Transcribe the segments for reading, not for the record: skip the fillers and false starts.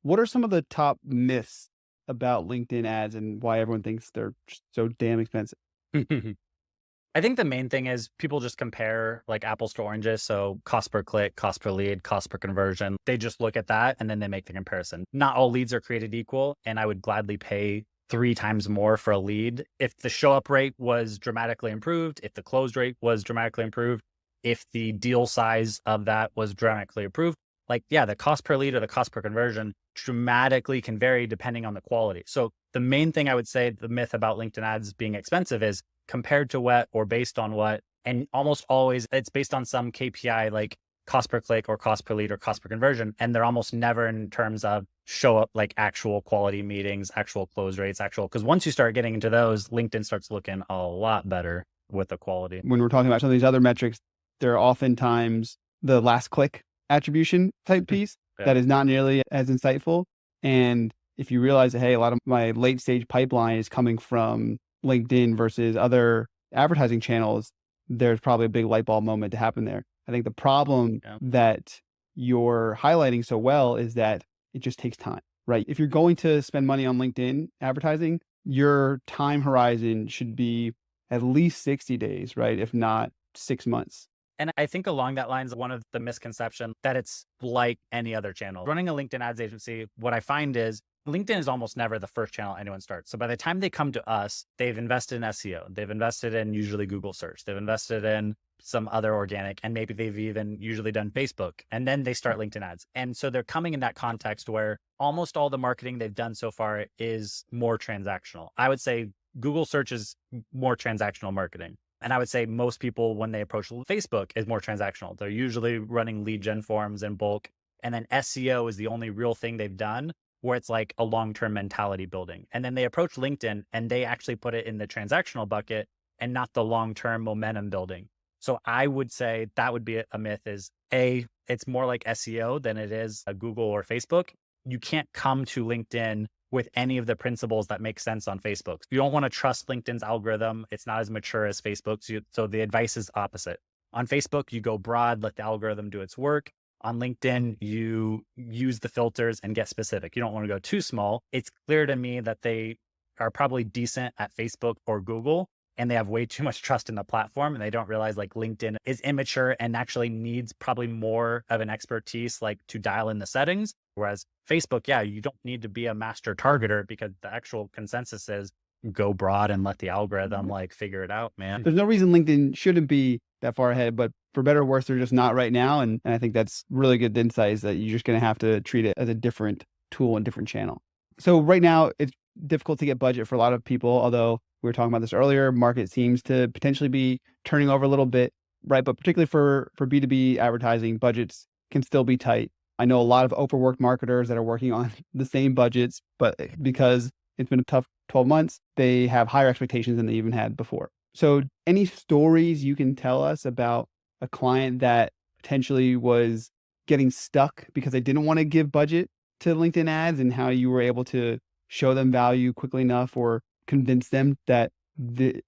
What are some of the top myths about LinkedIn ads and why everyone thinks they're just so damn expensive? I think the main thing is people just compare like apples to oranges. So cost per click, cost per lead, cost per conversion. They just look at that and then they make the comparison. Not all leads are created equal. And I would gladly pay 3 times more for a lead if the show up rate was dramatically improved, if the close rate was dramatically improved, if the deal size of that was dramatically improved. Like, yeah, the cost per lead or the cost per conversion dramatically can vary depending on the quality. So the main thing I would say, the myth about LinkedIn ads being expensive is compared to what or based on what. And almost always it's based on some KPI like cost per click or cost per lead or cost per conversion. And they're almost never in terms of show up like actual quality meetings, actual close rates, because once you start getting into those, LinkedIn starts looking a lot better with the quality. When we're talking about some of these other metrics, they're oftentimes the last click attribution type piece Yeah. that is not nearly as insightful. And if you realize that, hey, a lot of my late stage pipeline is coming from LinkedIn versus other advertising channels, there's probably a big light bulb moment to happen there. I think the problem Yeah. that you're highlighting so well is that it just takes time, right? If you're going to spend money on LinkedIn advertising, your time horizon should be at least 60 days, right? If not 6 months. And I think along that lines, one of the misconception that it's like any other channel. Running a LinkedIn ads agency, what I find is LinkedIn is almost never the first channel anyone starts. So by the time they come to us, they've invested in SEO, they've invested in usually Google search, they've invested in some other organic, and maybe they've even usually done Facebook, and then they start LinkedIn ads. And so they're coming in that context where almost all the marketing they've done so far is more transactional. I would say Google search is more transactional marketing. And I would say most people, when they approach Facebook, is more transactional. They're usually running lead gen forms in bulk. And then SEO is the only real thing they've done where it's like a long-term mentality building. And then they approach LinkedIn and they actually put it in the transactional bucket and not the long-term momentum building. So I would say that would be a myth is it's more like SEO than it is a Google or Facebook. You can't come to LinkedIn with any of the principles that make sense on Facebook. You don't want to trust LinkedIn's algorithm. It's not as mature as Facebook's. So the advice is opposite. On Facebook, you go broad, let the algorithm do its work. On LinkedIn, you use the filters and get specific. You don't want to go too small. It's clear to me that they are probably decent at Facebook or Google, and they have way too much trust in the platform, and they don't realize like LinkedIn is immature and actually needs probably more of an expertise like to dial in the settings. Whereas Facebook, yeah, you don't need to be a master targeter because the actual consensus is go broad and let the algorithm like figure it out, man. There's no reason LinkedIn shouldn't be that far ahead, but for better or worse, they're just not right now. And I think that's really good insight is that you're just going to have to treat it as a different tool and different channel. So right now, it's difficult to get budget for a lot of people, although we were talking about this earlier, market seems to potentially be turning over a little bit, right? But particularly for B2B advertising, budgets can still be tight. I know a lot of overworked marketers that are working on the same budgets, but because it's been a tough 12 months, they have higher expectations than they even had before. So any stories you can tell us about a client that potentially was getting stuck because they didn't want to give budget to LinkedIn ads and how you were able to show them value quickly enough or convince them that the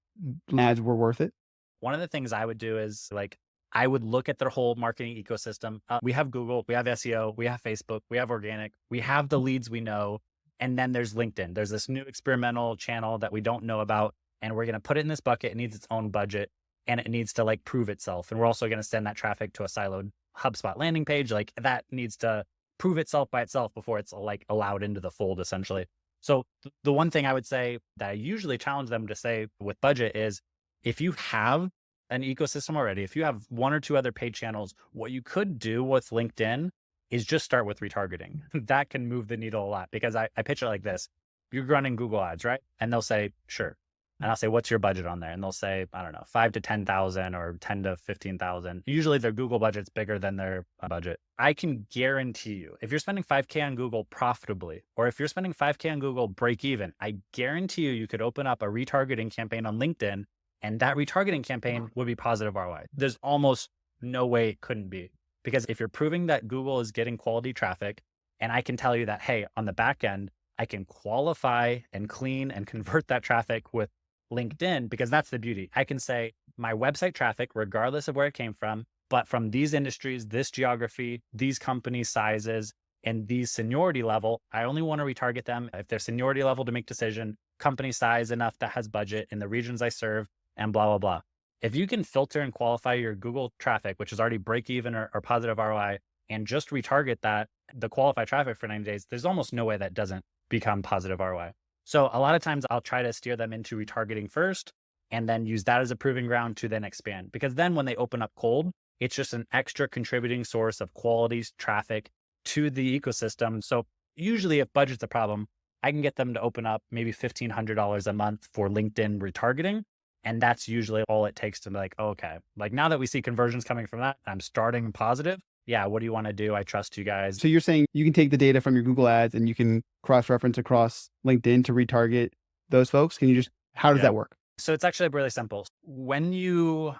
ads were worth it? One of the things I would do is like, I would look at their whole marketing ecosystem. We have Google, we have SEO, we have Facebook, we have organic, we have the leads we know. And then there's LinkedIn. There's this new experimental channel that we don't know about. And we're going to put it in this bucket. It needs its own budget and it needs to like prove itself. And we're also going to send that traffic to a siloed HubSpot landing page. Like that needs to prove itself by itself before it's like allowed into the fold, essentially. So the one thing I would say that I usually challenge them to say with budget is if you have an ecosystem already, if you have one or two other paid channels, what you could do with LinkedIn is just start with retargeting. That can move the needle a lot because I pitch it like this. You're running Google ads, right? And they'll say, sure. And I'll say, what's your budget on there? And they'll say, I don't know, 5 to 10,000 or 10 to 15,000. Usually their Google budget's bigger than their budget. I can guarantee you, if you're spending 5K on Google profitably, or if you're spending 5K on Google break even, I guarantee you could open up a retargeting campaign on LinkedIn and that retargeting campaign would be positive ROI. There's almost no way it couldn't be. Because if you're proving that Google is getting quality traffic, and I can tell you that, hey, on the back end, I can qualify and clean and convert that traffic with LinkedIn, because that's the beauty. I can say my website traffic, regardless of where it came from, but from these industries, this geography, these company sizes, And these seniority level, I only want to retarget them if they're seniority level to make decision, company size enough that has budget in the regions I serve, and blah, blah, blah. If you can filter and qualify your Google traffic, which is already break even or positive ROI, and just retarget that, the qualified traffic for 90 days, there's almost no way that doesn't become positive ROI. So a lot of times I'll try to steer them into retargeting first and then use that as a proving ground to then expand. Because then when they open up cold, it's just an extra contributing source of quality traffic to the ecosystem. So usually if budget's a problem, I can get them to open up maybe $1,500 a month for LinkedIn retargeting. And that's usually all it takes to be like, oh, okay, like now that we see conversions coming from that, I'm starting positive. Yeah, what do you want to do? I trust you guys. So you're saying you can take the data from your Google ads and you can cross-reference across LinkedIn to retarget those folks? Can you just, how does that work? So it's actually really simple. When you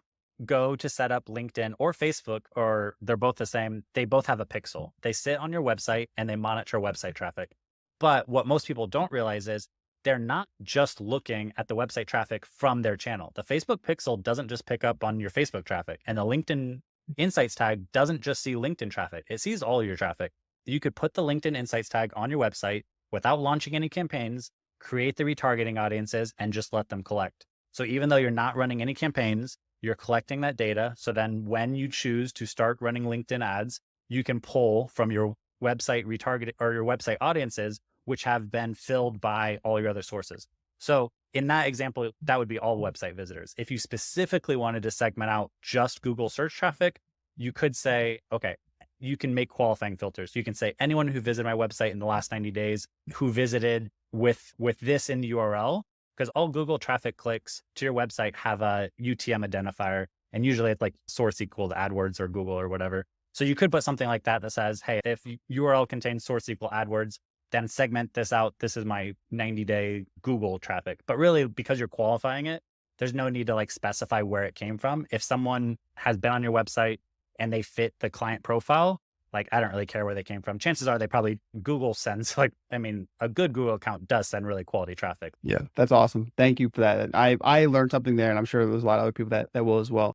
go to set up LinkedIn or Facebook, or they're both the same, they both have a pixel. They sit on your website and they monitor website traffic. But what most people don't realize is they're not just looking at the website traffic from their channel. The Facebook pixel doesn't just pick up on your Facebook traffic, and the LinkedIn Insights tag doesn't just see LinkedIn traffic. It sees all your traffic. You could put the LinkedIn Insights tag on your website without launching any campaigns, create the retargeting audiences, and just let them collect. So even though you're not running any campaigns, you're collecting that data. So then when you choose to start running LinkedIn ads, you can pull from your website retargeting or your website audiences, which have been filled by all your other sources. So in that example, that would be all website visitors. If you specifically wanted to segment out just Google search traffic, you could say, okay, you can make qualifying filters. You can say anyone who visited my website in the last 90 days, who visited with this in the URL, because all Google traffic clicks to your website have a UTM identifier. And usually it's like source equal to AdWords or Google or whatever. So you could put something like that that says, hey, if URL contains source equal AdWords, then segment this out. This is my 90-day Google traffic. But really, because you're qualifying it, there's no need to like specify where it came from. If someone has been on your website and they fit the client profile, like I don't really care where they came from. Chances are they probably Google sends like, I mean, a good Google account does send really quality traffic. Yeah, that's awesome. Thank you for that. I learned something there, and I'm sure there's a lot of other people that will as well.